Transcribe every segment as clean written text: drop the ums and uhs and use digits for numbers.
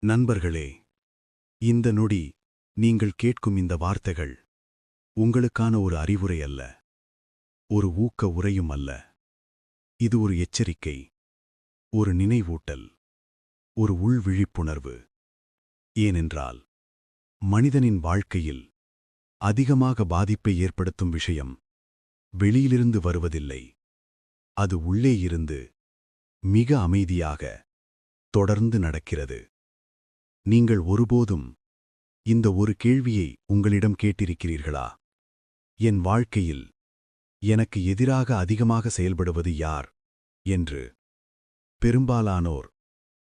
நண்பர்களே, இந்த நொடி நீங்கள் கேட்கும் இந்த வார்த்தைகள் உங்களுக்கான ஒரு அறிவுரை அல்ல, ஒரு ஊக்க உரையும் அல்ல. இது ஒரு எச்சரிக்கை, ஒரு நினைவூட்டல், ஒரு உள்விழிப்புணர்வு. ஏனென்றால் மனிதனின் வாழ்க்கையில் அதிகமாக பாதிப்பை ஏற்படுத்தும் விஷயம் வெளியிலிருந்து வருவதில்லை, அது உள்ளே இருந்து மிக அமைதியாக தொடர்ந்து நடக்கிறது. நீங்கள் ஒருபோதும் இந்த ஒரு கேள்வியை உங்களிடம் கேட்டிருக்கிறீர்களா? என் வாழ்க்கையில் எனக்கு எதிராக அதிகமாக செயல்படுவது யார் என்று. பெரும்பாலானோர்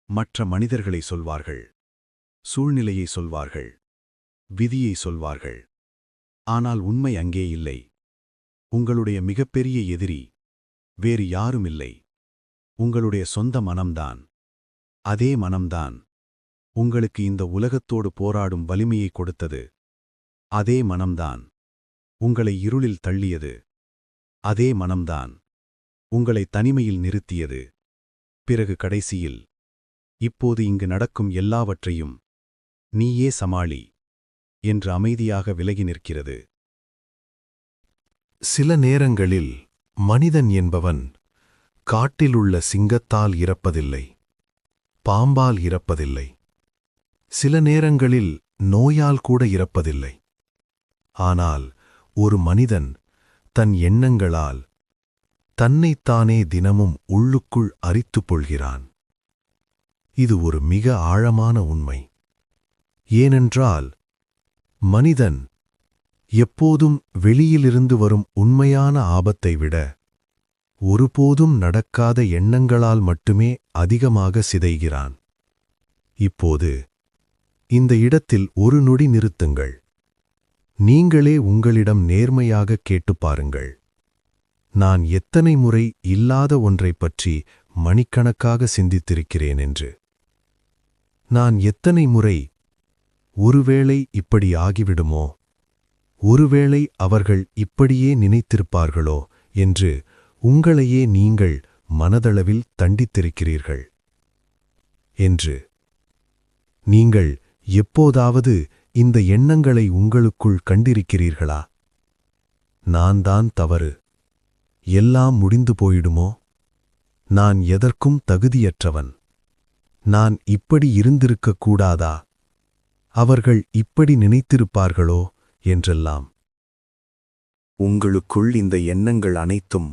மற்ற மனிதர்களை சொல்வார்கள், சூழ்நிலையை சொல்வார்கள், விதியை சொல்வார்கள். ஆனால் உண்மை அங்கே இல்லை. உங்களுடைய மிகப்பெரிய எதிரி வேறு யாரும் இல்லை, உங்களுடைய சொந்த மனம்தான். அதே மனம்தான் உங்களுக்கு இந்த உலகத்தோடு போராடும் வலிமையை கொடுத்தது. அதே மனம்தான் உங்களை இருளில் தள்ளியது. அதே மனம்தான் உங்களை தனிமையில் நிறுத்தியது. பிறகு கடைசியில் இப்போது இங்கு நடக்கும் எல்லாவற்றையும் நீயே சமாளி என்று அமைதியாக விலகி நிற்கிறது. சில நேரங்களில் மனிதன் என்பவன் காட்டிலுள்ள சிங்கத்தால் இறப்பதில்லை, பாம்பால் இறப்பதில்லை, சில நேரங்களில் நோயால் கூட இறப்பதில்லை. ஆனால் ஒரு மனிதன் தன் எண்ணங்களால் தன்னைத்தானே தினமும் உள்ளுக்குள் அரித்துப் கொள்கிறான். இது ஒரு மிக ஆழமான உண்மை. ஏனென்றால் மனிதன் எப்போதும் வெளியிலிருந்து வரும் உண்மையான ஆபத்தை விட ஒருபோதும் நடக்காத எண்ணங்களால் மட்டுமே அதிகமாக சிதைகிறான். இப்போது இந்த இடத்தில் ஒரு நொடி நிறுத்துங்கள். நீங்களே உங்களிடம் நேர்மையாக கேட்டுப் பாருங்கள். நான் எத்தனை முறை இல்லாத ஒன்றைப் பற்றி மணிக்கணக்காக சிந்தித்திருக்கிறேன் என்று. நான் எத்தனை முறை ஒருவேளை இப்படி ஆகிவிடுமோ, ஒருவேளை அவர்கள் இப்படியே நினைத்திருப்பார்களோ என்று உங்களையே நீங்கள் மனதளவில் தண்டித்திருக்கிறீர்கள் என்று. நீங்கள் எப்போதாவது இந்த எண்ணங்களை உங்களுக்குள் கண்டிருக்கிறீர்களா? நான் தான் தவறு, எல்லாம் முடிந்து போயிடுமோ, நான் எதற்கும் தகுதியற்றவன், நான் இப்படி இருந்திருக்கக் கூடாதா, அவர்கள் இப்படி நினைத்திருப்பார்களோ என்றெல்லாம். உங்களுக்குள் இந்த எண்ணங்கள் அனைத்தும்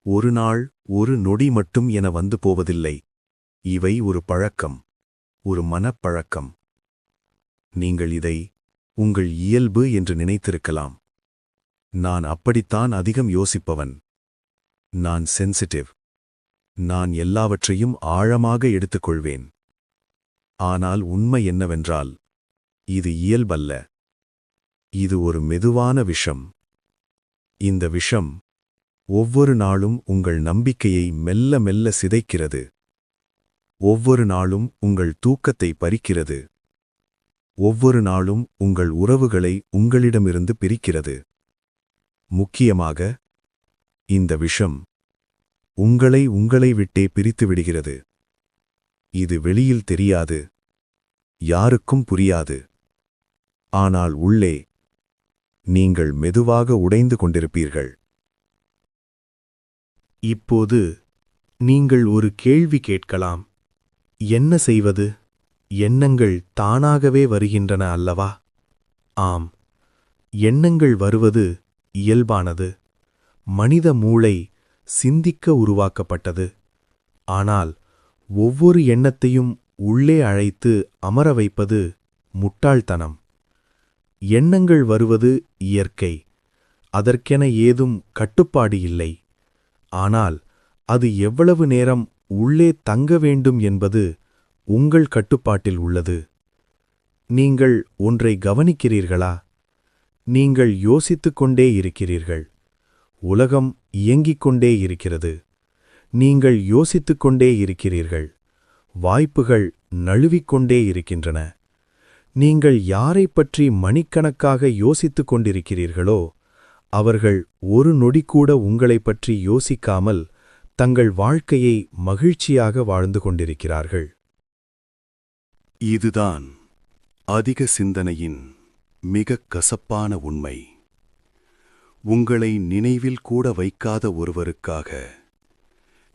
ஒரு நாள் ஒரு நொடி மட்டும் என வந்து போவதில்லை. இவை ஒரு பழக்கம், ஒரு மனப்பழக்கம். நீங்கள் இதை உங்கள் இயல்பு என்று நினைத்திருக்கலாம். நான் அப்படித்தான் அதிகம் யோசிப்பவன், நான் சென்சிட்டிவ், நான் எல்லாவற்றையும் ஆழமாக எடுத்துக்கொள்வேன். ஆனால் உண்மை என்னவென்றால் இது இயல்பல்ல, இது ஒரு மெதுவான விஷம். இந்த விஷம் ஒவ்வொரு நாளும் உங்கள் நம்பிக்கையை மெல்ல மெல்ல சிதைக்கிறது. ஒவ்வொரு நாளும் உங்கள் தூக்கத்தை பறிக்கிறது. ஒவ்வொரு நாளும் உங்கள் உறவுகளை உங்களிடமிருந்து பிரிக்கிறது. முக்கியமாக இந்த விஷம் உங்களை விட்டே பிரித்து விடுகிறது. இது வெளியில் தெரியாது, யாருக்கும் புரியாது. ஆனால் உள்ளே நீங்கள் மெதுவாக உடைந்து கொண்டிருப்பீர்கள். இப்போது நீங்கள் ஒரு கேள்வி கேட்கலாம். என்ன செய்வது? எண்ணங்கள் தானாகவே வருகின்றன அல்லவா? ஆம், எண்ணங்கள் வருவது இயல்பானது. மனித மூளை சிந்திக்க உருவாக்கப்பட்டது. ஆனால் ஒவ்வொரு எண்ணத்தையும் உள்ளே அழைத்து அமர வைப்பது முட்டாள்தனம். எண்ணங்கள் வருவது இயற்கை, அதற்கென ஏதும் கட்டுப்பாடு இல்லை. ஆனால் அது எவ்வளவு நேரம் உள்ளே தங்க வேண்டும் என்பது உங்கள் கட்டுப்பாட்டில் உள்ளது. நீங்கள் ஒன்றை கவனிக்கிறீர்களா? நீங்கள் யோசித்துக் கொண்டே இருக்கிறீர்கள். உலகம் இயங்கிக் கொண்டே இருக்கிறது. நீங்கள் யோசித்துக் கொண்டே இருக்கிறீர்கள். வாய்ப்புகள் நழுவிக்கொண்டே இருக்கின்றன. நீங்கள் யாரைப் பற்றி மணிக்கணக்காக யோசித்துக் கொண்டிருக்கிறீர்களோ அவர்கள் ஒரு நொடி கூட உங்களைப் பற்றி யோசிக்காமல் தங்கள் வாழ்க்கையை மகிழ்ச்சியாக வாழ்ந்து கொண்டிருக்கிறார்கள். இதுதான் அதிக சிந்தனையின் மிகக் கசப்பான உண்மை. உங்களை நினைவில் கூட வைக்காத ஒருவருக்காக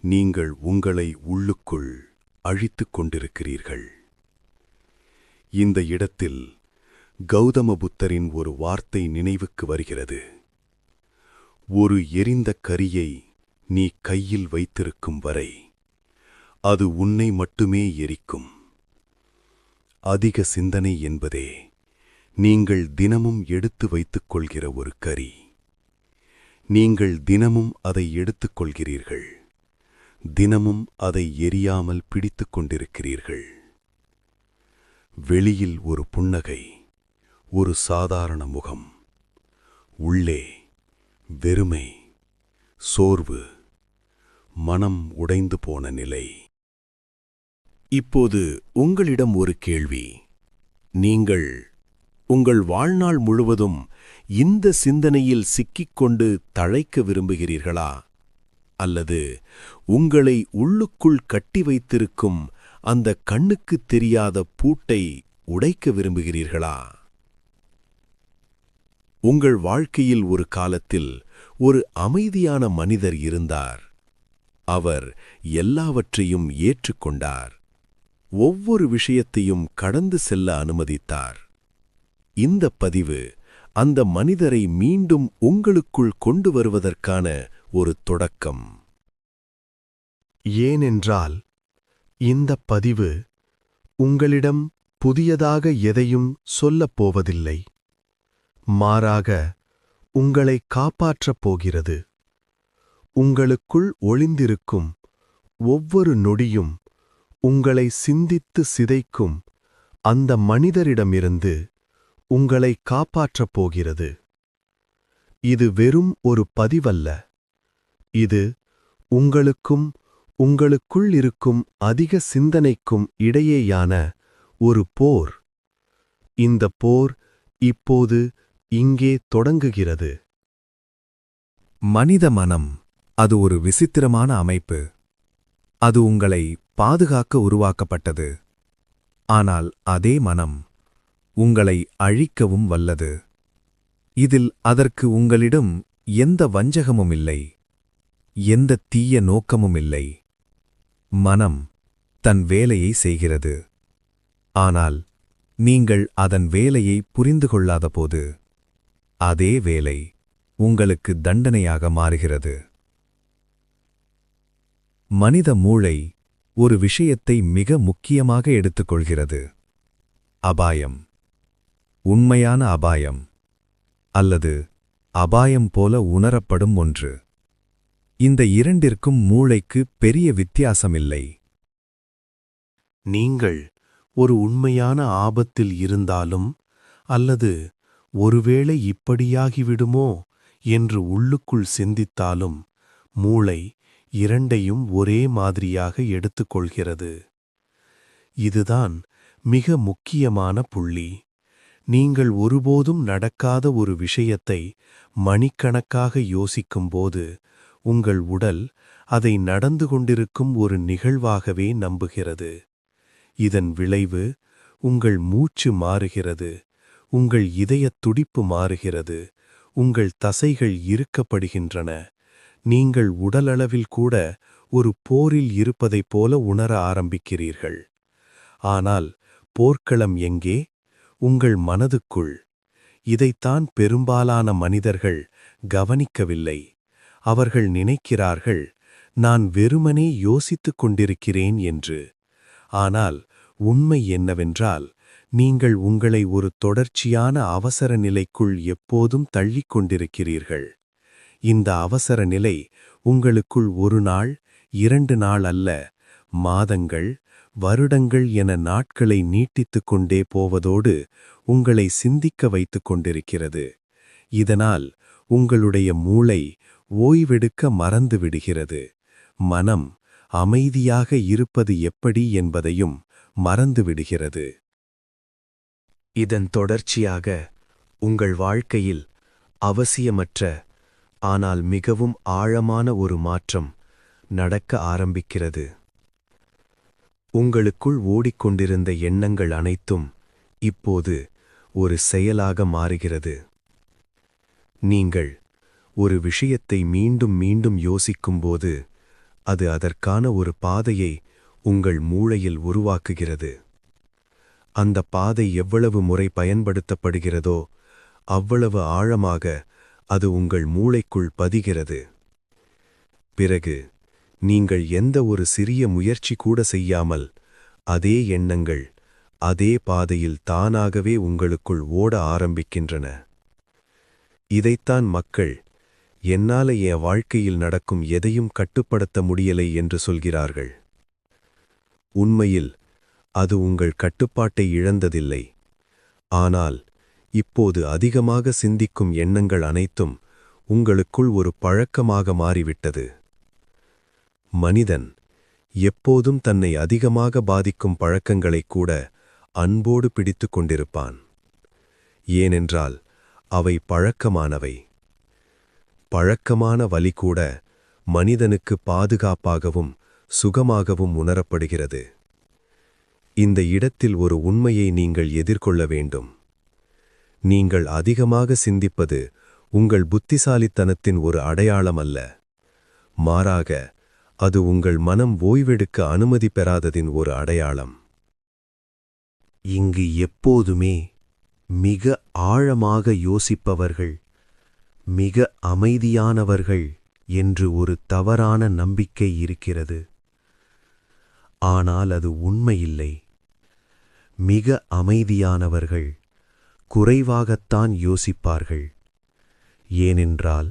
நீங்கள் உங்களை உள்ளுக்குள் அழித்துக் கொண்டிருக்கிறீர்கள். இந்த இடத்தில் கௌதம புத்தரின் ஒரு வார்த்தை நினைவுக்கு வருகிறது. ஒரு எரிந்த கரியை நீ கையில் வைத்திருக்கும் வரை அது உன்னை மட்டுமே எரிக்கும். அதிக சிந்தனை என்பதே நீங்கள் தினமும் எடுத்து வைத்துக் கொள்கிற ஒரு கரி. நீங்கள் தினமும் அதை எடுத்துக் கொள்கிறீர்கள். தினமும் அதை எரியாமல் பிடித்துக் கொண்டிருக்கிறீர்கள். வெளியில் ஒரு புன்னகை, ஒரு சாதாரண முகம், உள்ளே வெறுமை, சோர்வு, மனம் உடைந்து போன நிலை. இப்போது உங்களிடம் ஒரு கேள்வி. நீங்கள் உங்கள் வாழ்நாள் முழுவதும் இந்த சிந்தனையில் சிக்கிக்கொண்டு தழைக்க விரும்புகிறீர்களா? அல்லது உங்களை உள்ளுக்குள் கட்டி வைத்திருக்கும் அந்த கண்ணுக்குத் தெரியாத பூட்டை உடைக்க விரும்புகிறீர்களா? உங்கள் வாழ்க்கையில் ஒரு காலத்தில் ஒரு அமைதியான மனிதர் இருந்தார். அவர் எல்லாவற்றையும் ஏற்றுக்கொண்டார். ஒவ்வொரு விஷயத்தையும் கடந்து செல்ல அனுமதித்தார். இந்த பதிவு அந்த மனிதரை மீண்டும் உங்களுக்குள் கொண்டு வருவதற்கான ஒரு தொடக்கம். ஏனென்றால் இந்த பதிவு உங்களிடம் புதியதாக எதையும் சொல்லப் போவதில்லை. மாறாக உங்களை காப்பாற்றப் போகிறது. உங்களுக்குள் ஒளிந்திருக்கும் ஒவ்வொரு நொடியும் உங்களை சிந்தித்து சிதைக்கும் அந்த மனிதரிடமிருந்து உங்களை காப்பாற்றப் போகிறது. இது வெறும் ஒரு பதிவல்ல. இது உங்களுக்கும் உங்களுக்குள் இருக்கும் அதிக சிந்தனைக்கும் இடையேயான ஒரு போர். இந்த போர் இப்போது இங்கே தொடங்குகிறது. மனித மனம், அது ஒரு விசித்திரமான அமைப்பு. அது உங்களை பாதுகாக்க உருவாக்கப்பட்டது. ஆனால் அதே மனம் உங்களை அழிக்கவும் வல்லது. இதில் அதற்கு உங்களிடம் எந்த வஞ்சகமும் இல்லை, எந்த தீய நோக்கமும் இல்லை. மனம் தன் வேலையை செய்கிறது. ஆனால் நீங்கள் அதன் வேலையை புரிந்து கொள்ளாதபோது அதே வேலை உங்களுக்கு தண்டனையாக மாறுகிறது. மனித மூளை ஒரு விஷயத்தை மிக முக்கியமாக எடுத்துக்கொள்கிறது. அபாயம், உண்மையான அபாயம், அல்லது அபாயம் போல உணரப்படும் ஒன்று. இந்த இரண்டிற்கும் மூளைக்கு பெரிய வித்தியாசமில்லை. நீங்கள் ஒரு உண்மையான ஆபத்தில் இருந்தாலும் அல்லது ஒருவேளை இப்படியாகிவிடுமோ என்று உள்ளுக்குள் சிந்தித்தாலும் மூளை இரண்டையும் ஒரே மாதிரியாக எடுத்துக்கொள்கிறது. இதுதான் மிக முக்கியமான புள்ளி. நீங்கள் ஒருபோதும் நடக்காத ஒரு விஷயத்தை மணிக்கணக்காக யோசிக்கும்போது உங்கள் உடல் அதை நடந்து கொண்டிருக்கும் ஒரு நிகழ்வாகவே நம்புகிறது. இதன் விளைவு உங்கள் மூச்சு மாறுகிறது, உங்கள் இதயத் துடிப்பு மாறுகிறது, உங்கள் தசைகள் இறுக்கப்படுகின்றன. நீங்கள் உடலளவில் கூட ஒரு போரில் இருப்பதைப் போல உணர ஆரம்பிக்கிறீர்கள். ஆனால் போர்க்களம் எங்கே? உங்கள் மனதுக்குள். இதைத்தான் பெரும்பாலான மனிதர்கள் கவனிக்கவில்லை. அவர்கள் நினைக்கிறார்கள், நான் வெறுமனே யோசித்துக் கொண்டிருக்கிறேன் என்று. ஆனால் உண்மை என்னவென்றால், நீங்கள் உங்களை ஒரு தொடர்ச்சியான அவசர நிலைக்குள் எப்போதும் தள்ளிக் கொண்டிருக்கிறீர்கள். இந்த அவசர நிலை உங்களுக்குள் ஒரு நாள், 2 நாள் அல்ல, மாதங்கள், வருடங்கள் என நாட்களை நீட்டித்துக் கொண்டே போவதோடு உங்களை சிந்திக்க வைத்துக் கொண்டிருக்கிறது. இதனால் உங்களுடைய மூளை ஓய்வெடுக்க மறந்துவிடுகிறது. மனம் அமைதியாக இருப்பது எப்படி என்பதையும் மறந்துவிடுகிறது. இதன் தொடர்ச்சியாக உங்கள் வாழ்க்கையில் அவசியமற்ற ஆனால் மிகவும் ஆழமான ஒரு மாற்றம் நடக்க ஆரம்பிக்கிறது. உங்களுக்குள் ஓடிக்கொண்டிருந்த எண்ணங்கள் அனைத்தும் இப்போது ஒரு செயலாக மாறுகிறது. நீங்கள் ஒரு விஷயத்தை மீண்டும் மீண்டும் யோசிக்கும்போது அது அதற்கான ஒரு பாதையை உங்கள் மூளையில் உருவாக்குகிறது. அந்த பாதை எவ்வளவு முறை பயன்படுத்தப்படுகிறதோ அவ்வளவு ஆழமாக அது உங்கள் மூளைக்குள் பதிகிறது. பிறகு நீங்கள் எந்த ஒரு சிறிய முயற்சி கூட செய்யாமல் அதே எண்ணங்கள் அதே பாதையில் தானாகவே உங்களுக்குள் ஓட ஆரம்பிக்கின்றன. இதைத்தான் மக்கள் என்னால என் வாழ்க்கையில் நடக்கும் எதையும் கட்டுப்படுத்த முடியலை என்று சொல்கிறார்கள். உண்மையில் அது உங்கள் கட்டுப்பாட்டை இழந்ததில்லை. ஆனால் இப்போது அதிகமாக சிந்திக்கும் எண்ணங்கள் அனைத்தும் உங்களுக்குள் ஒரு பழக்கமாக மாறிவிட்டது. மனிதன் எப்போதும் தன்னை அதிகமாக பாதிக்கும் பழக்கங்களைக் கூட அன்போடு பிடித்துக் கொண்டிருப்பான். ஏனென்றால் அவை பழக்கமானவை. பழக்கமான வலி கூட மனிதனுக்கு பாதுகாப்பாகவும் சுகமாகவும் உணரப்படுகிறது. இந்த இடத்தில் ஒரு உண்மையை நீங்கள் எதிர்கொள்ள வேண்டும். நீங்கள் அதிகமாக சிந்திப்பது உங்கள் புத்திசாலித்தனத்தின் ஒரு அடையாளம் அல்ல. மாறாக அது உங்கள் மனம் ஓய்வெடுக்க அனுமதி பெறாததின் ஒரு அடையாளம். இங்கு எப்போதுமே மிக ஆழமாக யோசிப்பவர்கள் மிக அமைதியானவர்கள் என்று ஒரு தவறான நம்பிக்கை இருக்கிறது. ஆனால் அது உண்மையில்லை. மிக அமைதியானவர்கள் குறைவாகத்தான் யோசிப்பார்கள். ஏனென்றால்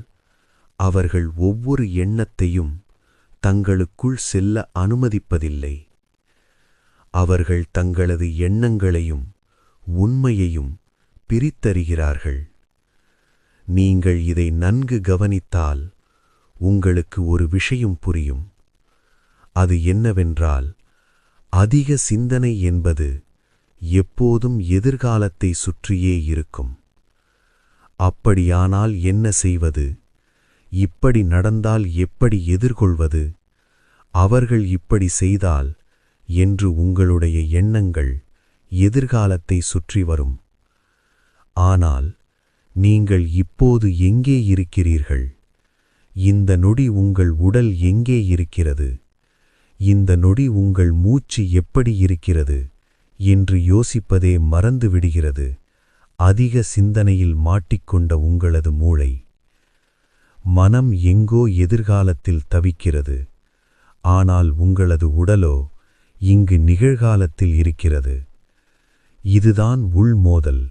அவர்கள் ஒவ்வொரு எண்ணத்தையும் தங்களுக்குள் செல்ல அனுமதிப்பதில்லை. அவர்கள் தங்களது எண்ணங்களையும் உண்மையையும் பிரித்தறிகிறார்கள். நீங்கள் இதை நன்கு கவனித்தால் உங்களுக்கு ஒரு விஷயம் புரியும். அது என்னவென்றால், அதிக சிந்தனை என்பது எப்போதும் எதிர்காலத்தை சுற்றியே இருக்கும். அப்படியானால் என்ன செய்வது? இப்படி நடந்தால் எப்படி எதிர்கொள்வது? அவர்கள் இப்படி செய்தால் என்று உங்களுடைய எண்ணங்கள் எதிர்காலத்தை சுற்றி வரும். ஆனால் நீங்கள் இப்போது எங்கே இருக்கிறீர்கள்? இந்த நொடி உங்கள் உடல் எங்கே இருக்கிறது? இந்த நொடி உங்கள் மூச்சு எப்படி இருக்கிறது என்று யோசிப்பதே மறந்துவிடுகிறது. அதிக சிந்தனையில் மாட்டிக்கொண்ட உங்களது மூளை மனம் எங்கோ எதிர்காலத்தில் தவிக்கிறது. ஆனால் உங்களது உடலோ இங்கு நிகழ்காலத்தில் இருக்கிறது. இதுதான் உள்மோதல்.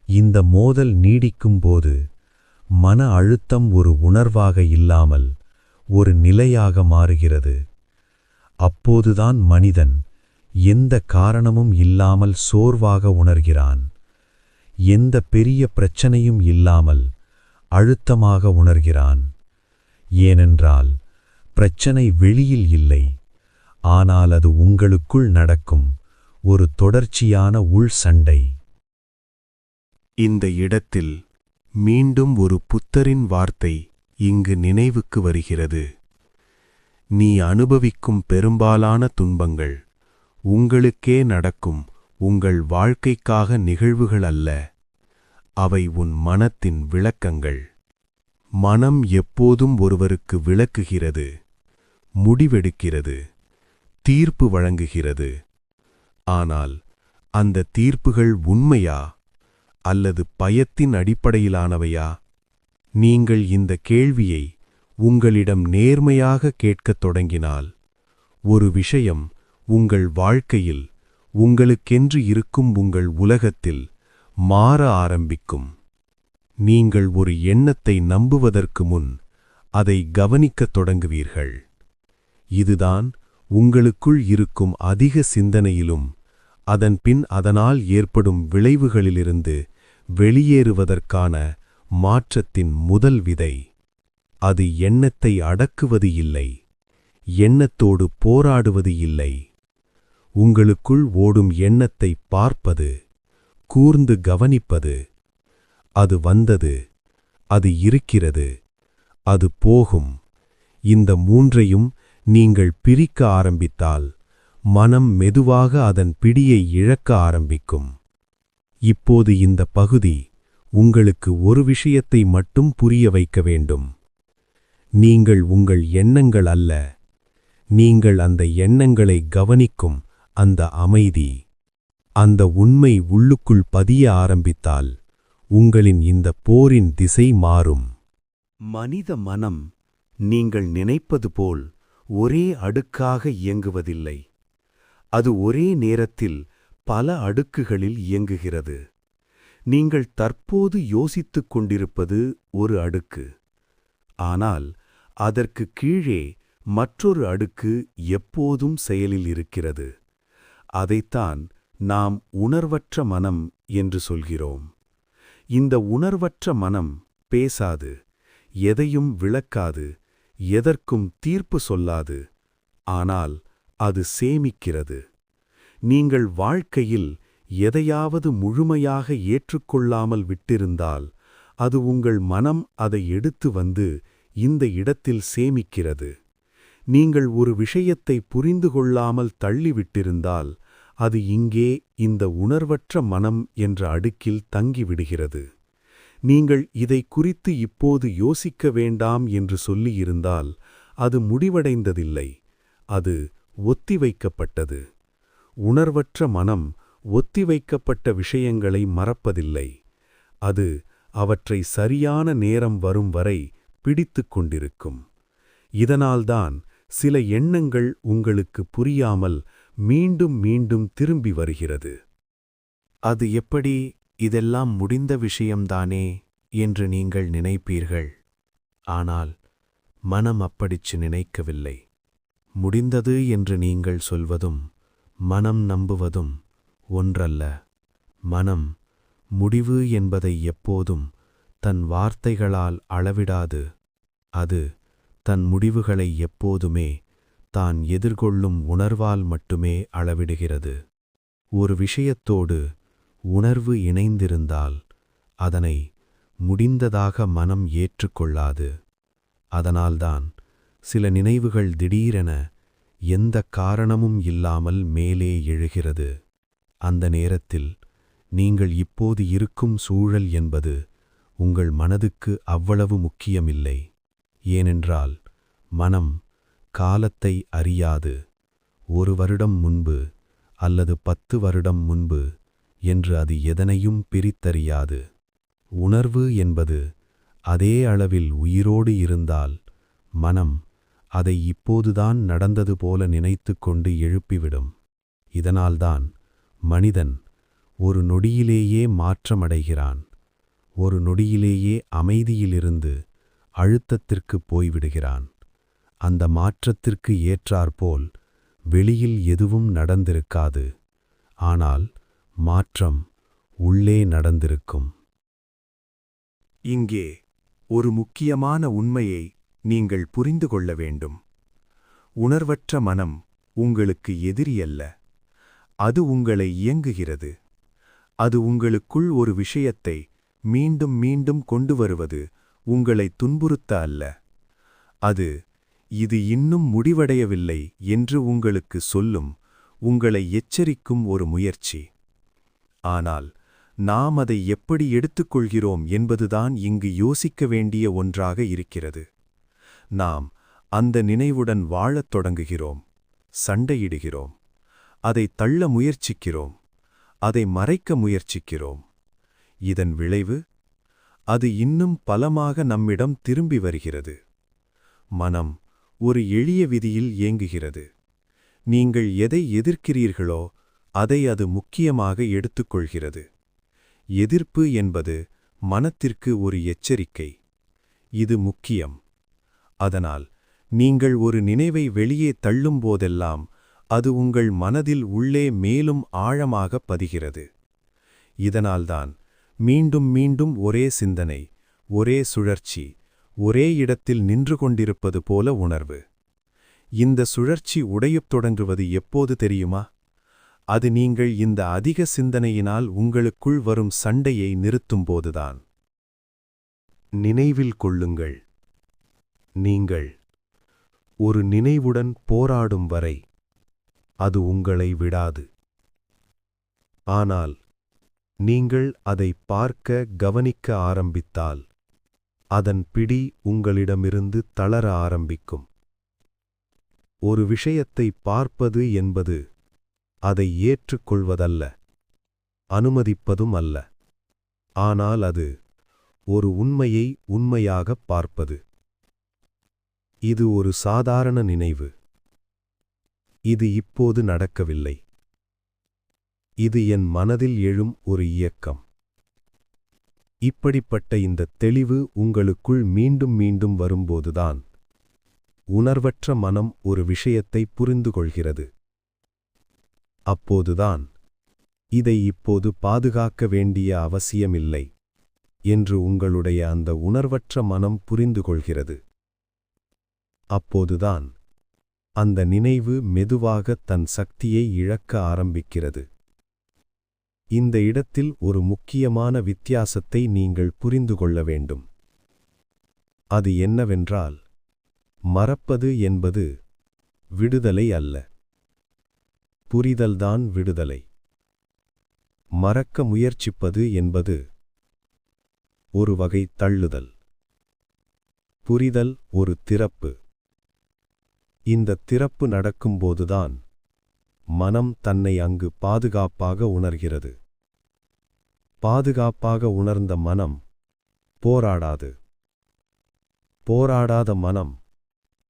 இந்த மோதல் நீடிக்கும்போது மன அழுத்தம் ஒரு உணர்வாக இல்லாமல் ஒரு நிலையாக மாறுகிறது. அப்போதுதான் மனிதன் எந்த காரணமும் இல்லாமல் சோர்வாக உணர்கிறான். எந்த பெரிய பிரச்சனையும் இல்லாமல் அழுத்தமாக உணர்கிறான். ஏனென்றால் பிரச்சனை வெளியில் இல்லை, ஆனால் அது உங்களுக்குள் நடக்கும் ஒரு தொடர்ச்சியான உள் சண்டை. இந்த இடத்தில் மீண்டும் ஒரு புத்தரின் வார்த்தை இங்கு நினைவுக்கு வருகிறது. நீ அனுபவிக்கும் பெரும்பாலான துன்பங்கள் உங்களுக்கே நடக்கும் உங்கள் வாழ்க்கைக்காக நிகழ்வுகள் அல்ல. அவை உன் மனத்தின் விளக்கங்கள். மனம் எப்போதும் ஒருவருக்கு விளக்குகிறது, முடிவெடுக்கிறது, தீர்ப்பு வழங்குகிறது. ஆனால் அந்த தீர்ப்புகள் உண்மையா அல்லது பயத்தின் அடிப்படையிலானவையா? நீங்கள் இந்த கேள்வியை உங்களிடம் நேர்மையாக கேட்கத் தொடங்கினால், ஒரு விஷயம் உங்கள் வாழ்க்கையில் உங்களுக்கென்று இருக்கும் உங்கள் உலகத்தில் மாற ஆரம்பிக்கும். நீங்கள் ஒரு எண்ணத்தை நம்புவதற்கு முன் அதை கவனிக்கத் தொடங்குவீர்கள். இதுதான் உங்களுக்குள் இருக்கும் அதிக சிந்தனையிலும் அதன்பின் அதனால் ஏற்படும் விளைவுகளிலிருந்து வெளியேறுவதற்கான மாற்றத்தின் முதல் விதை. அது எண்ணத்தை அடக்குவது இல்லை, எண்ணத்தோடு போராடுவது இல்லை. உங்களுக்குள் ஓடும் எண்ணத்தை பார்ப்பது, கூர்ந்து கவனிப்பது. அது வந்தது, அது இருக்கிறது, அது போகும். இந்த மூன்றையும் நீங்கள் பிரிக்க ஆரம்பித்தால் மனம் மெதுவாக அதன் பிடியை இழக்க ஆரம்பிக்கும். இப்போது இந்த பகுதி உங்களுக்கு ஒரு விஷயத்தை மட்டும் புரிய வைக்க வேண்டும். நீங்கள் உங்கள் எண்ணங்கள் அல்ல, நீங்கள் அந்த எண்ணங்களை கவனிக்கும் அந்த அமைதி, அந்த உண்மை உள்ளுக்குள் பதிய ஆரம்பித்தால் உங்களின் இந்த போரின் திசை மாறும். மனித மனம் நீங்கள் நினைப்பது போல் ஒரே அடுக்காக இயங்குவதில்லை. அது ஒரே நேரத்தில் பல அடுக்குகளில் இயங்குகிறது. நீங்கள் தற்போது யோசித்துக் கொண்டிருப்பது ஒரு அடுக்கு. ஆனால் அதற்கு கீழே மற்றொரு அடுக்கு எப்போதும் செயலில் இருக்கிறது. அதைத்தான் நாம் உணர்வற்ற மனம் என்று சொல்கிறோம். இந்த உணர்வற்ற மனம் பேசாது, எதையும் விளக்காது, எதற்கும் தீர்ப்பு சொல்லாது. ஆனால் அது சேமிக்கிறது. நீங்கள் வாழ்க்கையில் எதையாவது முழுமையாக ஏற்றுக்கொள்ளாமல் விட்டிருந்தால் அது உங்கள் மனம் அதை எடுத்து வந்து இந்த இடத்தில் சேமிக்கிறது. நீங்கள் ஒரு விஷயத்தை புரிந்து கொள்ளாமல் தள்ளிவிட்டிருந்தால் அது இங்கே இந்த உணர்வற்ற மனம் என்ற அடுக்கில் தங்கிவிடுகிறது. நீங்கள் இதை குறித்து இப்போது யோசிக்க வேண்டாம் என்று சொல்லியிருந்தால் அது முடிவடைந்ததில்லை, அது ஒத்திவைக்கப்பட்டது. உணர்வற்ற மனம் ஒத்திவைக்கப்பட்ட விஷயங்களை மறப்பதில்லை. அது அவற்றை சரியான நேரம் வரும் வரை பிடித்துக் கொண்டிருக்கும். இதனால்தான் சில எண்ணங்கள் உங்களுக்கு புரியாமல் மீண்டும் மீண்டும் திரும்பி வருகிறது. அது எப்படி, இதெல்லாம் முடிந்த விஷயம்தானே என்று நீங்கள் நினைப்பீர்கள். ஆனால் மனம் அப்படிச்சு நினைக்கவில்லை. முடிந்தது என்று நீங்கள் சொல்வதும் மனம் நம்புவதும் ஒன்றல்ல. மனம் முடிவு என்பதை எப்போதும் தன் வார்த்தைகளால் அளவிடாது. அது தன் முடிவுகளை எப்போதுமே தான் எதிர்கொள்ளும் உணர்வால் மட்டுமே அளவிடுகிறது. ஒரு விஷயத்தோடு உணர்வு இணைந்திருந்தால் அதனை முடிந்ததாக மனம் ஏற்றுக்கொள்ளாது. அதனால்தான் சில நினைவுகள் திடீரென எந்த காரணமும் இல்லாமல் மேலே எழுகிறது. அந்த நேரத்தில் நீங்கள் இப்போது இருக்கும் சூழல் என்பது உங்கள் மனதுக்கு அவ்வளவு முக்கியமில்லை. ஏனென்றால் மனம் காலத்தை அறியாது. 1 வருடம் முன்பு அல்லது 10 வருடம் முன்பு என்று அது எதனையும் பிரித்தறியாது. உணர்வு என்பது அதே அளவில் உயிரோடு இருந்தால் மனம் அதை இப்போதுதான் நடந்தது போல நினைத்துக் கொண்டு எழுப்பிவிடும். இதனால்தான் மனிதன் ஒரு நொடியிலேயே மாற்றமடைகிறான். ஒரு நொடியிலேயே அமைதியிலிருந்து அழுத்தத்திற்குப் போய்விடுகிறான். அந்த மாற்றத்திற்கு ஏற்றாற்போல் வெளியில் எதுவும் நடந்திருக்காது. ஆனால் மாற்றம் உள்ளே நடந்திருக்கும். இங்கே ஒரு முக்கியமான உண்மையை நீங்கள் புரிந்து கொள்ள வேண்டும். உணர்வற்ற மனம் உங்களுக்கு எதிரியல்ல. அது உங்களை இயங்குகிறது. அது உங்களுக்குள் ஒரு விஷயத்தை மீண்டும் மீண்டும் கொண்டு வருவது உங்களை துன்புறுத்த அல்ல. அது இது இன்னும் முடிவடையவில்லை என்று உங்களுக்கு சொல்லும், உங்களை எச்சரிக்கும் ஒரு முயற்சி. ஆனால் நாம் அதை எப்படி எடுத்துக்கொள்கிறோம் என்பதுதான் இங்கு யோசிக்க வேண்டிய ஒன்றாக இருக்கிறது. நாம் அந்த நினைவுடன் வாழத் தொடங்குகிறோம், சண்டையிடுகிறோம், அதை தள்ள முயற்சிக்கிறோம், அதை மறைக்க முயற்சிக்கிறோம். இதன் விளைவு, அது இன்னும் பலமாக நம்மிடம் திரும்பி வருகிறது. மனம் ஒரு எளிய விதியில் இயங்குகிறது. நீங்கள் எதை எதிர்க்கிறீர்களோ அதை அது முக்கியமாக எடுத்துக்கொள்கிறது. எதிர்ப்பு என்பது மனத்திற்கு ஒரு எச்சரிக்கை. இது முக்கியம். அதனால் நீங்கள் ஒரு நினைவை வெளியே தள்ளும்போதெல்லாம் அது உங்கள் மனதில் உள்ளே மேலும் ஆழமாக பதிகிறது. இதனால்தான் மீண்டும் மீண்டும் ஒரே சிந்தனை, ஒரே சுழற்சி, ஒரே இடத்தில் நின்று கொண்டிருப்பது போல உணர்வு. இந்த சுழற்சி உடையத் தொடங்குவது எப்போது தெரியுமா? அது நீங்கள் இந்த அதிக சிந்தனையினால் உங்களுக்குள் வரும் சண்டையை நிறுத்தும்போதுதான். நினைவில் கொள்ளுங்கள், நீங்கள் ஒரு நினைவுடன் போராடும் வரை அது உங்களை விடாது. ஆனால் நீங்கள் அதை பார்க்க கவனிக்க ஆரம்பித்தால் அதன் பிடி உங்களிடமிருந்து தளர ஆரம்பிக்கும். ஒரு விஷயத்தை பார்ப்பது என்பது அதை ஏற்றுக்கொள்வதல்ல, அனுமதிப்பதும் அல்ல. ஆனால் அது ஒரு உண்மையை உண்மையாகப் பார்ப்பது. இது ஒரு சாதாரண நினைவு. இது இப்போது நடக்கவில்லை. இது என் மனதில் எழும் ஒரு இயக்கம். இப்படிப்பட்ட இந்த தெளிவு உங்களுக்குள் மீண்டும் மீண்டும் வரும்போதுதான் உணர்வற்ற மனம் ஒரு விஷயத்தை புரிந்துகொள்கிறது. அப்போதுதான் இதை இப்போது பாதுகாக்க வேண்டிய அவசியமில்லை என்று உங்களுடைய அந்த உணர்வற்ற மனம் புரிந்துகொள்கிறது. அப்போதுதான் அந்த நினைவு மெதுவாக தன் சக்தியை இழக்க ஆரம்பிக்கிறது. இந்த இடத்தில் ஒரு முக்கியமான வித்தியாசத்தை நீங்கள் புரிந்து கொள்ள வேண்டும். அது என்னவென்றால், மறப்பது என்பது விடுதலை அல்ல. புரிதல்தான் விடுதலை. மறக்க முயற்சிப்பது என்பது ஒரு வகை தள்ளுதல். புரிதல் ஒரு திறப்பு. இந்த திறப்பு நடக்கும்போதுதான் மனம் தன்னை அங்கு பாதுகாப்பாக உணர்கிறது. பாதுகாப்பாக உணர்ந்த மனம் போராடாது. போராடாத மனம்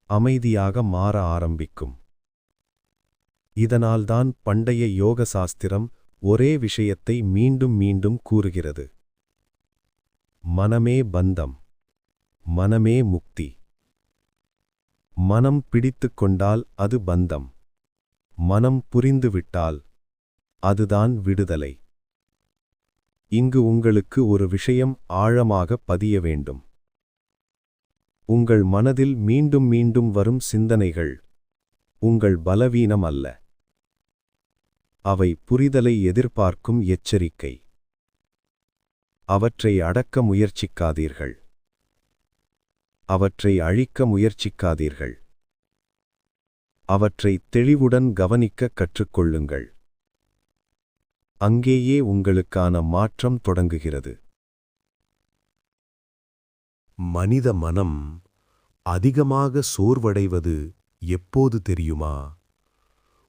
அமைதியாக மாற ஆரம்பிக்கும். இதனால்தான் பண்டைய யோக சாஸ்திரம் ஒரே விஷயத்தை மீண்டும் மீண்டும் கூறுகிறது. மனமே பந்தம், மனமே முக்தி. மனம் பிடித்துக் கொண்டால் அது பந்தம். மனம் புரிந்துவிட்டால் அதுதான் விடுதலை. இங்கு உங்களுக்கு ஒரு விஷயம் ஆழமாக பதிய வேண்டும். உங்கள் மனதில் மீண்டும் மீண்டும் வரும் சிந்தனைகள் உங்கள் பலவீனம் அல்ல. அவை புரிதலை எதிர்பார்க்கும் எச்சரிக்கை. அவற்றை அடக்க முயற்சிக்காதீர்கள். அவற்றை அழிக்க முயற்சிக்காதீர்கள். அவற்றை தெளிவுடன் கவனிக்க கற்றுக்கொள்ளுங்கள். அங்கேயே உங்களுக்கான மாற்றம் தொடங்குகிறது. மனித மனம் அதிகமாக சோர்வடைவது எப்போது தெரியுமா?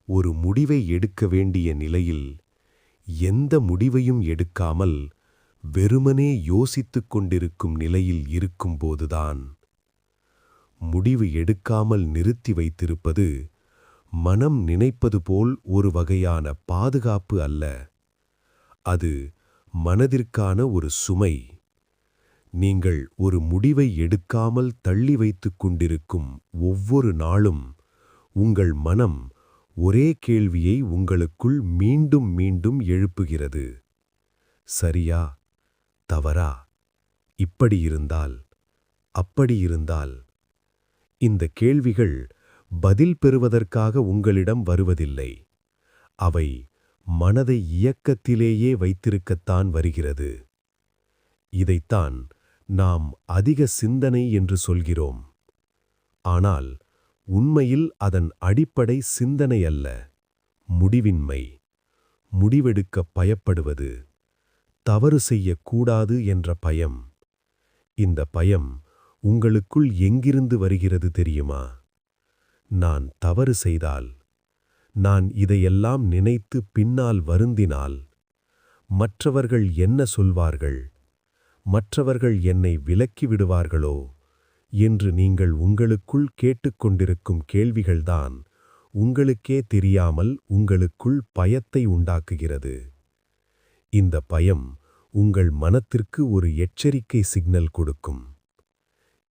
ஒரு முடிவை எடுக்க வேண்டிய நிலையில் எந்த முடிவையும் எடுக்காமல் வெறுமனே யோசித்துக் கொண்டிருக்கும் நிலையில் இருக்கும்போதுதான். முடிவு எடுக்காமல் நிறுத்தி வைத்திருப்பது மனம் நினைப்பது போல் ஒரு வகையான பாதுகாப்பு அல்ல. அது மனதிற்கான ஒரு சுமை. நீங்கள் ஒரு முடிவை எடுக்காமல் தள்ளி வைத்துக் கொண்டிருக்கும் ஒவ்வொரு நாளும் உங்கள் மனம் ஒரே கேள்வியை உங்களுக்குள் மீண்டும் மீண்டும் எழுப்புகிறது. சரியா? தவறா? இப்படியிருந்தால்? அப்படியிருந்தால்? இந்த கேள்விகள் பதில் பெறுவதற்காக உங்களிடம் வருவதில்லை. அவை மனதை இயக்கத்திலேயே வைத்திருக்கத்தான் வருகிறது. இதைத்தான் நாம் அதிக சிந்தனை என்று சொல்கிறோம். ஆனால் உண்மையில் அதன் அடிப்படை சிந்தனை அல்ல, முடிவின்மை. முடிவெடுக்கப் பயப்படுவது, தவறு செய்யக்கூடாது என்ற பயம். இந்த பயம் உங்களுக்குள் எங்கிருந்து வருகிறது தெரியுமா? நான் தவறு செய்தால், நான் இதையெல்லாம் நினைத்து பின்னால் வருந்தினால், மற்றவர்கள் என்ன சொல்வார்கள்? மற்றவர்கள் என்னை விலக்கிவிடுவார்களோ என்று நீங்கள் உங்களுக்குள் கேட்டுக்கொண்டிருக்கும் கேள்விகள்தான் உங்களுக்கே தெரியாமல் உங்களுக்குள் பயத்தை உண்டாக்குகிறது. இந்த பயம் உங்கள் மனத்திற்கு ஒரு எச்சரிக்கை சிக்னல் கொடுக்கும்.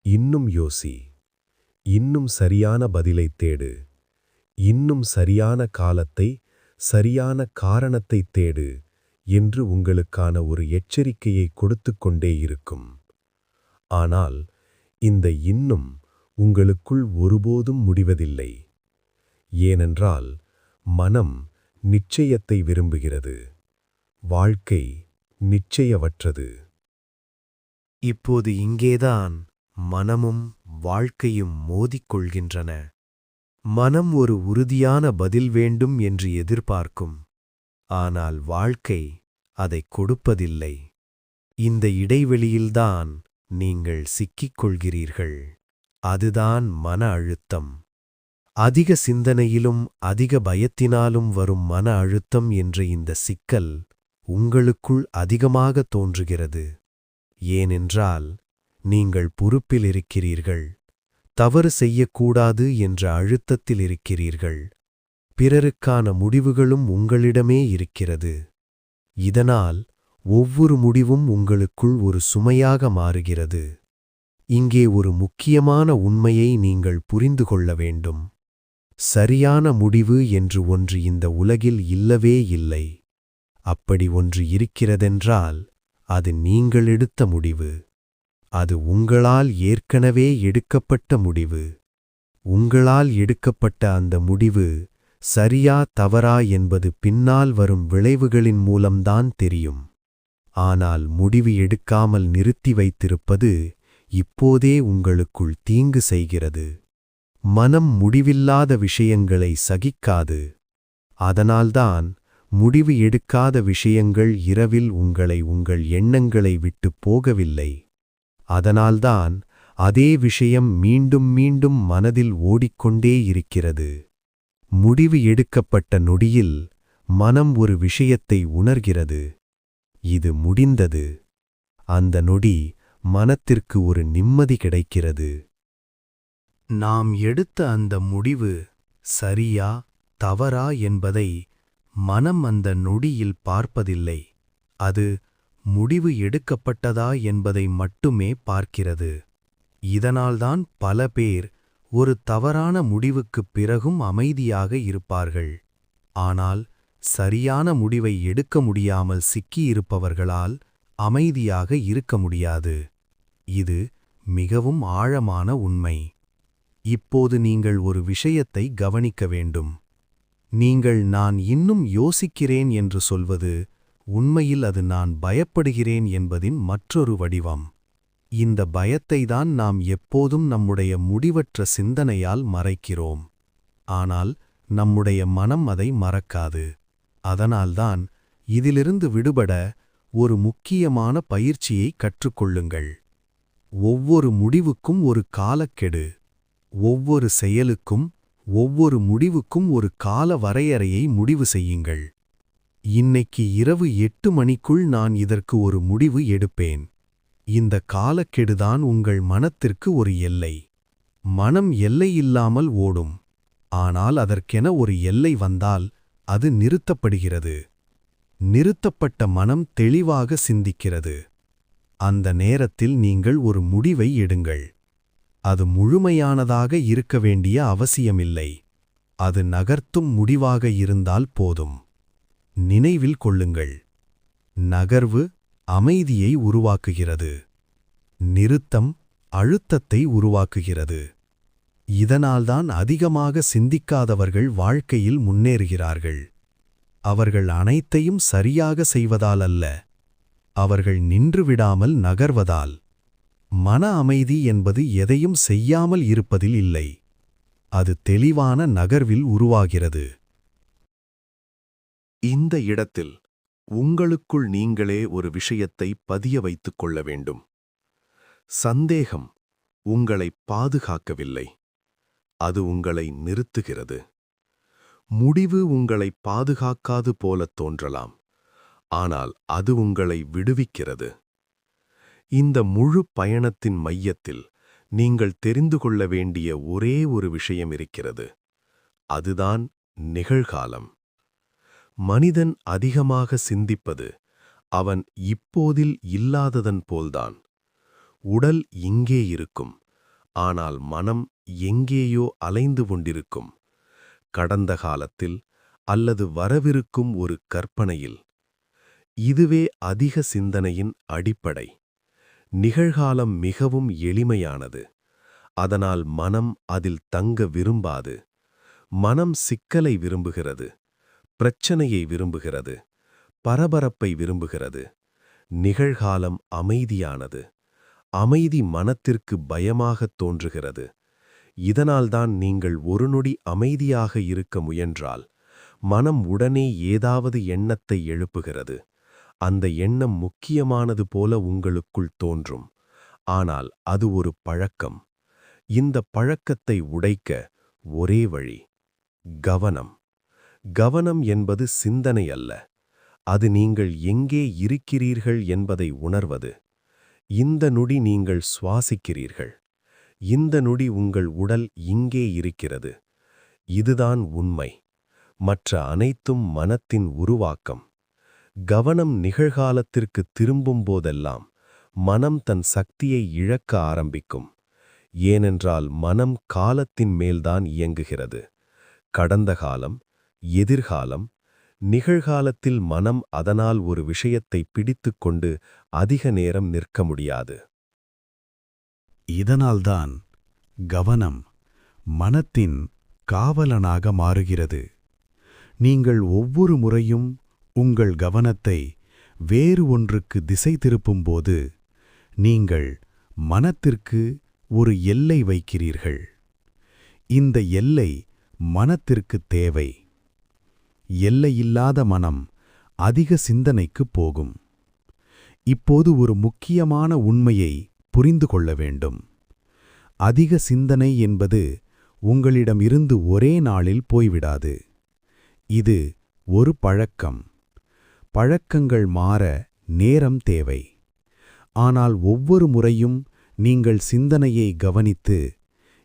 இன்னும் யோசி, இன்னும் சரியான பதிலைத் தேடு, இன்னும் சரியான காலத்தை, சரியான காரணத்தைத் தேடு என்று உங்களுக்கான ஒரு எச்சரிக்கையை கொடுத்துக்கொண்டே இருக்கும். ஆனால் இந்த இன்னும் உங்களுக்குள் ஒருபோதும் முடிவதில்லை. ஏனென்றால் மனம் நிச்சயத்தை விரும்புகிறது. வாழ்க்கை நிச்சயவற்றது. இப்போது இங்கேதான் மனமும் வாழ்க்கையும் மோதிக்கொள்கின்றன. மனம் ஒரு உறுதியான பதில் வேண்டும் என்று எதிர்பார்க்கும். ஆனால் வாழ்க்கை அதைக் கொடுப்பதில்லை. இந்த இடைவெளியில்தான் நீங்கள் சிக்கிக் கொள்கிறீர்கள். அதுதான் மன அழுத்தம். அதிக சிந்தனையிலும் அதிக பயத்தினாலும் வரும் மன அழுத்தம் என்ற இந்த சிக்கல் உங்களுக்குள் அதிகமாக தோன்றுகிறது. ஏனென்றால் நீங்கள் பொறுப்பில் இருக்கிறீர்கள், தவறு செய்யக்கூடாது என்ற அழுத்தத்தில் இருக்கிறீர்கள். பிறருக்கான முடிவுகளும் உங்களிடமே இருக்கிறது. இதனால் ஒவ்வொரு முடிவும் உங்களுக்குள் ஒரு சுமையாக மாறுகிறது. இங்கே ஒரு முக்கியமான உண்மையை நீங்கள் புரிந்து கொள்ள வேண்டும். சரியான முடிவு என்று ஒன்று இந்த உலகில் இல்லவே இல்லை. அப்படி ஒன்று இருக்கிறதென்றால் அது நீங்கள் எடுத்த முடிவு. அது உங்களால் ஏற்கனவே எடுக்கப்பட்ட முடிவு. உங்களால் எடுக்கப்பட்ட அந்த முடிவு சரியா தவறா என்பது பின்னால் வரும் விளைவுகளின் மூலம்தான் தெரியும். ஆனால் முடிவு எடுக்காமல் நிறுத்தி வைத்திருப்பது இப்போதே உங்களுக்குள் தீங்கு செய்கிறது. மனம் முடிவில்லாத விஷயங்களை சகிக்காது. அதனால்தான் முடிவு எடுக்காத விஷயங்கள் இரவில் உங்கள் எண்ணங்களை விட்டுப் போகவில்லை. அதனால்தான் அதே விஷயம் மீண்டும் மீண்டும் மனதில் ஓடிக்கொண்டே இருக்கிறது. முடிவு எடுக்கப்பட்ட நொடியில் மனம் ஒரு விஷயத்தை உணர்கிறது. இது முடிந்தது. அந்த நொடி மனத்திற்கு ஒரு நிம்மதி கிடைக்கிறது. நாம் எடுத்த அந்த முடிவு சரியா தவறா என்பதை மனம் அந்த நொடியில் பார்ப்பதில்லை. அது முடிவு எடுக்கப்பட்டதா என்பதை மட்டுமே பார்க்கிறது. இதனால்தான் பல பேர் ஒரு தவறான முடிவுக்குப் பிறகும் அமைதியாக இருப்பார்கள். ஆனால் சரியான முடிவை எடுக்க முடியாமல் சிக்கியிருப்பவர்களால் அமைதியாக இருக்க முடியாது. இது மிகவும் ஆழமான உண்மை. இப்போது நீங்கள் ஒரு விஷயத்தை கவனிக்க வேண்டும். நீங்கள் நான் இன்னும் யோசிக்கிறேன் என்று சொல்வது உண்மையில் அது நான் பயப்படுகிறேன் என்பதின் மற்றொரு வடிவம். இந்த பயத்தைதான் நாம் எப்போதும் நம்முடைய முடிவற்ற சிந்தனையால் மறைக்கிறோம். ஆனால் நம்முடைய மனம் அதை மறக்காது. அதனால்தான் இதிலிருந்து விடுபட ஒரு முக்கியமான பயிற்சியை கற்றுக்கொள்ளுங்கள். ஒவ்வொரு முடிவுக்கும் ஒரு காலக்கெடு. ஒவ்வொரு செயலுக்கும் ஒவ்வொரு முடிவுக்கும் ஒரு கால வரையறையை முடிவு செய்யுங்கள். இன்னைக்கு இரவு 8 மணிக்குள் நான் இதற்கு ஒரு முடிவு எடுப்பேன். இந்த காலக்கெடுதான் உங்கள் மனத்திற்கு ஒரு எல்லை. மனம் எல்லையில்லாமல் ஓடும். ஆனால் அதற்கென ஒரு எல்லை வந்தால் அது நிறுத்தப்படுகிறது. நிறுத்தப்பட்ட மனம் தெளிவாக சிந்திக்கிறது. அந்த நேரத்தில் நீங்கள் ஒரு முடிவை எடுங்கள். அது முழுமையானதாக இருக்க வேண்டிய அவசியமில்லை. அது நகர்த்தும் முடிவாக இருந்தால் போதும். நினைவில் கொள்ளுங்கள், நகர்வு அமைதியை உருவாக்குகிறது. நிறுத்தம் அழுத்தத்தை உருவாக்குகிறது. இதனால்தான் அதிகமாக சிந்திக்காதவர்கள் வாழ்க்கையில் முன்னேறுகிறார்கள். அவர்கள் அனைத்தையும் சரியாக செய்வதால் அல்ல, அவர்கள் நின்றுவிடாமல் நகர்வதால். மன அமைதி என்பது எதையும் செய்யாமல் இருப்பதில் இல்லை. அது தெளிவான நகர்வில் உருவாகிறது. இந்த இடத்தில் உங்களுக்குள் நீங்களே ஒரு விஷயத்தை பதிய வைத்துக் கொள்ள வேண்டும். சந்தேகம் உங்களை பாதுகாக்கவில்லை, அது உங்களை நிறுத்துகிறது. முடிவு உங்களை பாதுகாக்காது போலத் தோன்றலாம், ஆனால் அது உங்களை விடுவிக்கிறது. இந்த முழு பயணத்தின் மையத்தில் நீங்கள் தெரிந்து கொள்ள வேண்டிய ஒரே ஒரு விஷயம் இருக்கிறது. அதுதான் நிகழ்காலம். மனிதன் அதிகமாக சிந்திப்பது அவன் இப்போதில் இல்லாததன் போல்தான். உடல் இங்கே இருக்கும், ஆனால் மனம் எங்கேயோ அலைந்து கொண்டிருக்கும். கடந்த காலத்தில் அல்லது வரவிருக்கும் ஒரு கற்பனையில். இதுவே அதிக சிந்தனையின் அடிப்படை. நிகழ்காலம் மிகவும் எளிமையானது. அதனால் மனம் அதில் தங்க விரும்பாது. மனம் சிக்கலை விரும்புகிறது, பிரச்சனையை விரும்புகிறது, பரபரப்பை விரும்புகிறது. நிகழ்காலம் அமைதியானது. அமைதி மனத்திற்கு பயமாகத் தோன்றுகிறது. இதனால்தான் நீங்கள் ஒரு நொடி அமைதியாக இருக்க முயன்றால் மனம் உடனே ஏதாவது எண்ணத்தை எழுப்புகிறது. அந்த எண்ணம் முக்கியமானது போல உங்களுக்குள் தோன்றும். ஆனால் அது ஒரு பழக்கம். இந்த பழக்கத்தை உடைக்க ஒரே வழி கவனம். கவனம் என்பது சிந்தனை அல்ல. அது நீங்கள் எங்கே இருக்கிறீர்கள் என்பதை உணர்வது. இந்த நொடி நீங்கள் சுவாசிக்கிறீர்கள். இந்த நொடி உங்கள் உடல் இங்கே இருக்கிறது. இதுதான் உண்மை. மற்ற அனைத்தும் மனத்தின் உருவாக்கம். கவனம் நிகழ்காலத்திற்கு திரும்பும் போதெல்லாம் மனம் தன் சக்தியை இழக்க ஆரம்பிக்கும். ஏனென்றால் மனம் காலத்தின் மேல்தான் இயங்குகிறது. கடந்த காலம், எதிர்காலம், நிகழ்காலத்தில் மனம் அதனால் ஒரு விஷயத்தை பிடித்துக்கொண்டு அதிக நேரம் நிற்க முடியாது. இதனால்தான் கவனம் மனத்தின் காவலனாக மாறுகிறது. நீங்கள் ஒவ்வொரு முறையும் உங்கள் கவனத்தை வேறு ஒன்றுக்கு திசை திருப்பும்போது நீங்கள் மனத்திற்கு ஒரு எல்லை வைக்கிறீர்கள். இந்த எல்லை மனத்திற்கு தேவை. எல்லையில்லாத மனம் அதிக சிந்தனைக்குப் போகும். இப்போது ஒரு முக்கியமான உண்மையை புரிந்து கொள்ள வேண்டும். அதிக சிந்தனை என்பது உங்களிடமிருந்து ஒரே நாளில் போய்விடாது. இது ஒரு பழக்கம். பழக்கங்கள் மாற நேரம் தேவை. ஆனால் ஒவ்வொரு முறையும் நீங்கள் சிந்தனையை கவனித்து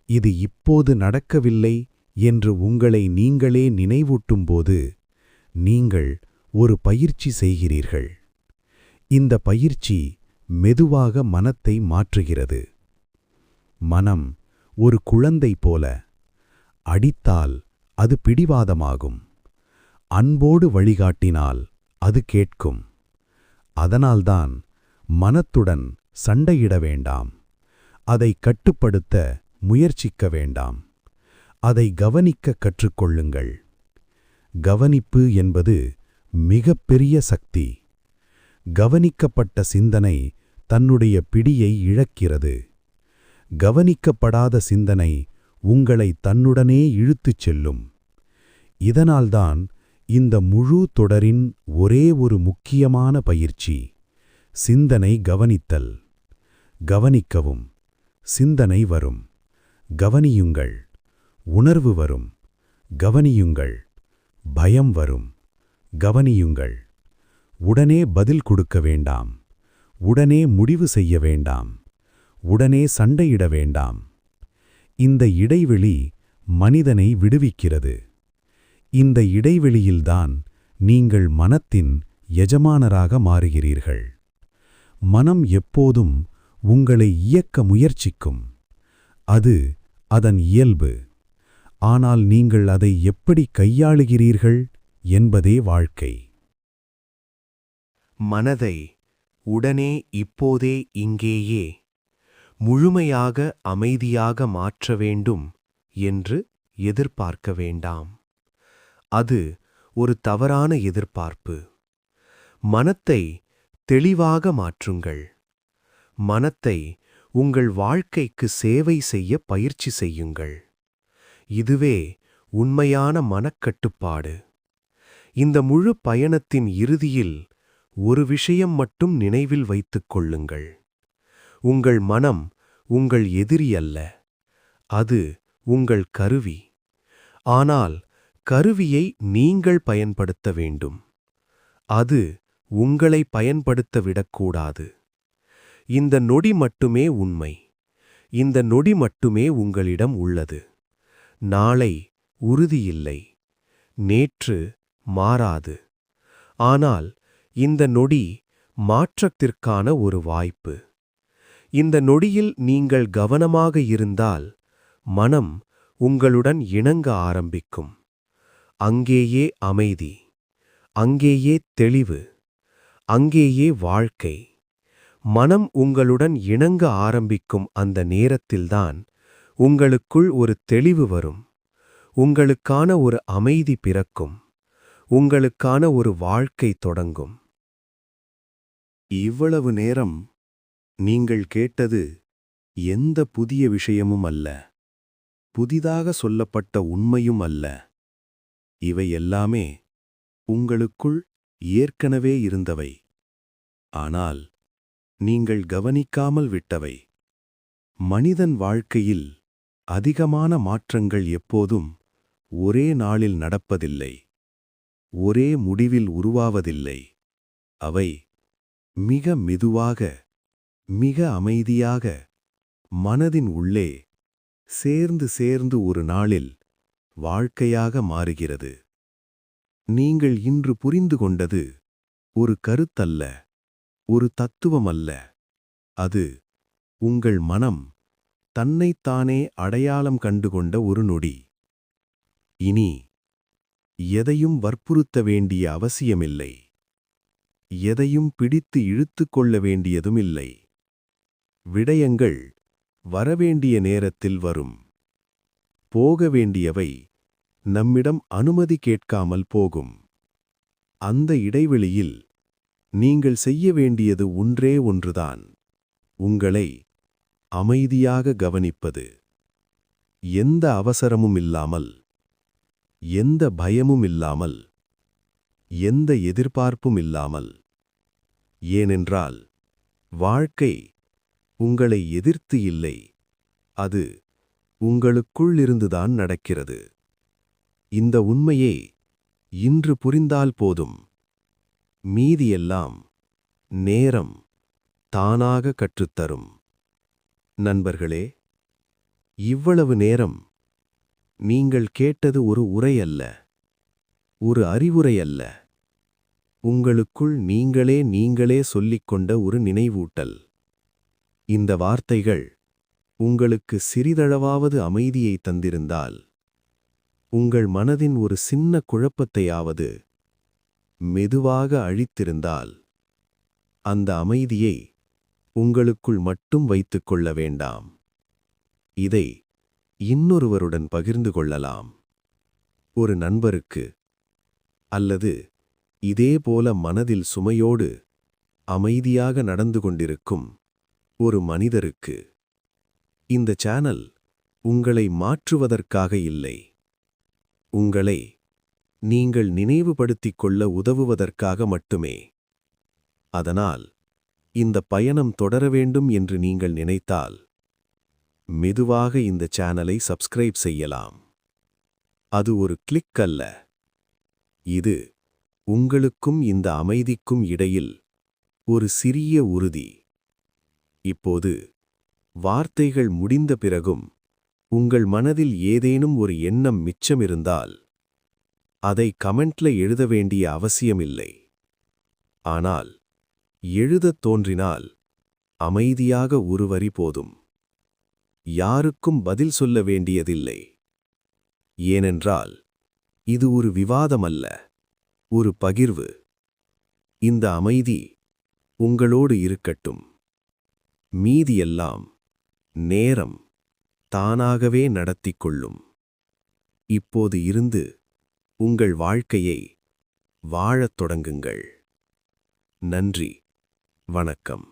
இது இப்போது நடக்கவில்லை என்று உங்களை நீங்களே நினைவூட்டும்போது நீங்கள் ஒரு பயிற்சி செய்கிறீர்கள். இந்த பயிற்சி மெதுவாக மனத்தை மாற்றுகிறது. மனம் ஒரு குழந்தை போல. அடித்தால் அது பிடிவாதமாகும். அன்போடு வழிகாட்டினால் அது கேட்கும். அதனால்தான் மனத்துடன் சண்டையிட வேண்டாம். அதை கட்டுப்படுத்த முயற்சிக்க வேண்டாம். அதை கவனிக்க கற்றுக்கொள்ளுங்கள். கவனிப்பு என்பது மிகப்பெரிய சக்தி. கவனிக்கப்பட்ட சிந்தனை தன்னுடைய பிடியை இழக்கிறது. கவனிக்கப்படாத சிந்தனை உங்களை தன்னுடனே இழுத்துச் செல்லும். இதனால்தான் இந்த முழு தொடரின் ஒரே ஒரு முக்கியமான பயிற்சி சிந்தனை கவனித்தல். கவனிக்கவும். சிந்தனை வரும். கவனியுங்கள். உணர்வு வரும். கவனியுங்கள். பயம் வரும். கவனியுங்கள். உடனே பதில் கொடுக்க வேண்டாம். உடனே முடிவு செய்ய வேண்டாம். உடனே சண்டையிட வேண்டாம். இந்த இடைவெளி மனிதனை விடுவிக்கிறது. இந்த இடைவெளியில்தான் நீங்கள் மனத்தின் எஜமானராக மாறுகிறீர்கள். மனம் எப்போதும் உங்களை இயக்க முயற்சிக்கும். அது அதன் இயல்பு. ஆனால் நீங்கள் அதை எப்படி கையாளுகிறீர்கள் என்பதே வாழ்க்கை. மனதை உடனே இப்போதே இங்கேயே முழுமையாக அமைதியாக மாற்ற வேண்டும் என்று எதிர்பார்க்க வேண்டாம். அது ஒரு தவறான எதிர்பார்ப்பு. மனத்தை தெளிவாக மாற்றுங்கள். மனத்தை உங்கள் வாழ்க்கைக்கு சேவை செய்ய பயிற்சி செய்யுங்கள். இதுவே உண்மையான மனக்கட்டுப்பாடு. இந்த முழு பயணத்தின் இறுதியில் ஒரு விஷயம் மட்டும் நினைவில் வைத்துக் கொள்ளுங்கள். உங்கள் மனம் உங்கள் எதிரி அல்ல. அது உங்கள் கருவி. ஆனால் கருவியை நீங்கள் பயன்படுத்த வேண்டும். அது உங்களை பயன்படுத்த விடக்கூடாது. இந்த நொடி மட்டுமே உண்மை. இந்த நொடி மட்டுமே உங்களிடம் உள்ளது. நாளை உறுதியில்லை. நேற்று மாறாது. ஆனால் இந்த நொடி மாற்றத்திற்கான ஒரு வாய்ப்பு. இந்த நொடியில் நீங்கள் கவனமாக இருந்தால் மனம் உங்களுடன் இணங்க ஆரம்பிக்கும். அங்கேயே அமைதி. அங்கேயே தெளிவு. அங்கேயே வாழ்க்கை. மனம் உங்களுடன் இணங்க ஆரம்பிக்கும் அந்த நேரத்தில்தான் உங்களுக்குள் ஒரு தெளிவு வரும். உங்களுக்கான ஒரு அமைதி பிறக்கும். உங்களுக்கான ஒரு வாழ்க்கை தொடங்கும். இவ்வளவு நேரம் நீங்கள் கேட்டது எந்த புதிய விஷயமும் அல்ல. புதிதாக சொல்லப்பட்ட உண்மையும் அல்ல. இவை எல்லாமே உங்களுக்குள் ஏற்கனவே இருந்தவை. ஆனால் நீங்கள் கவனிக்காமல் விட்டவை. மனிதன் வாழ்க்கையில் அதிகமான மாற்றங்கள் எப்போதும் ஒரே நாளில் நடப்பதில்லை. ஒரே முடிவில் உருவாவதில்லை. அவை மிக மெதுவாக, மிக அமைதியாக, மனதின் உள்ளே சேர்ந்து சேர்ந்து ஒரு நாளில் வாழ்க்கையாக மாறுகிறது. நீங்கள் இன்று புரிந்து கொண்டது ஒரு கருத்தல்ல, ஒரு தத்துவமல்ல. அது உங்கள் மனம் தன்னைத்தானே அடையாளம் கண்டுகொண்ட ஒரு நொடி. இனி எதையும் வற்புறுத்த வேண்டிய அவசியமில்லை. எதையும் பிடித்து இழுத்துக் கொள்ள வேண்டியதும் இல்லை. விடயங்கள் வரவேண்டிய நேரத்தில் வரும். போக வேண்டியவை நம்மிடம் அனுமதி கேட்காமல் போகும். அந்த இடைவெளியில் நீங்கள் செய்ய வேண்டியது ஒன்றே ஒன்றுதான். உங்களை அமைதியாக கவனிப்பது. எந்த அவசரமும் இல்லாமல், எந்த பயமும் இல்லாமல், எந்த எதிர்பார்ப்பும் இல்லாமல். ஏனென்றால் வாழ்க்கை உங்களை எதிர்த்து இல்லை. அது உங்களுக்குள்ளிருந்துதான் நடக்கிறது. இந்த உண்மையை இன்று புரிந்தால் போதும். மீதியெல்லாம் நேரம் தானாக கற்றுத்தரும். நண்பர்களே, இவ்வளவு நேரம் நீங்கள் கேட்டது ஒரு உரை அல்ல, ஒரு அறிவுரை அல்ல. உங்களுக்குள் நீங்களே சொல்லிக்கொண்ட ஒரு நினைவூட்டல். இந்த வார்த்தைகள் உங்களுக்கு சிறிதளவாவது அமைதியை தந்திருந்தால், உங்கள் மனதின் ஒரு சின்ன குழப்பத்தையாவது மெதுவாக அழித்திருந்தால், அந்த அமைதியை உங்களுக்குள் மட்டும் வைத்துக் கொள்ள வேண்டாம். இதை இன்னொருவருடன் பகிர்ந்து கொள்ளலாம். ஒரு நண்பருக்கு, அல்லது இதேபோல மனதில் சுமையோடு அமைதியாக நடந்து கொண்டிருக்கும் ஒரு மனிதருக்கு. இந்த சேனல் உங்களை மாற்றுவதற்காக இல்லை. உங்களை நீங்கள் நினைவுபடுத்திக் கொள்ள உதவுவதற்காக மட்டுமே. அதனால் இந்த பயணம் தொடர வேண்டும் என்று நீங்கள் நினைத்தால், மெதுவாக இந்த சேனலை சப்ஸ்கிரைப் செய்யலாம். அது ஒரு கிளிக் அல்ல. இது உங்களுக்கும் இந்த அமைதிக்கும் இடையில் ஒரு சிறிய உறுதி. இப்போது வார்த்தைகள் முடிந்த பிறகும் உங்கள் மனதில் ஏதேனும் ஒரு எண்ணம் மிச்சமிருந்தால், அதை கமெண்ட்ல எழுத வேண்டிய அவசியமில்லை. ஆனால் எழுதத் தோன்றினால் அமைதியாக ஒரு வரி போதும். யாருக்கும் பதில் சொல்ல வேண்டியதில்லை. ஏனென்றால் இது ஒரு விவாதமல்ல, ஒரு பகிர்வு. இந்த அமைதி உங்களோடு இருக்கட்டும். மீதியெல்லாம் நேரம் தானாகவே நடத்திக் கொள்ளும். இப்போது இருந்து உங்கள் வாழ்க்கையை வாழத் தொடங்குங்கள். நன்றி, வணக்கம்.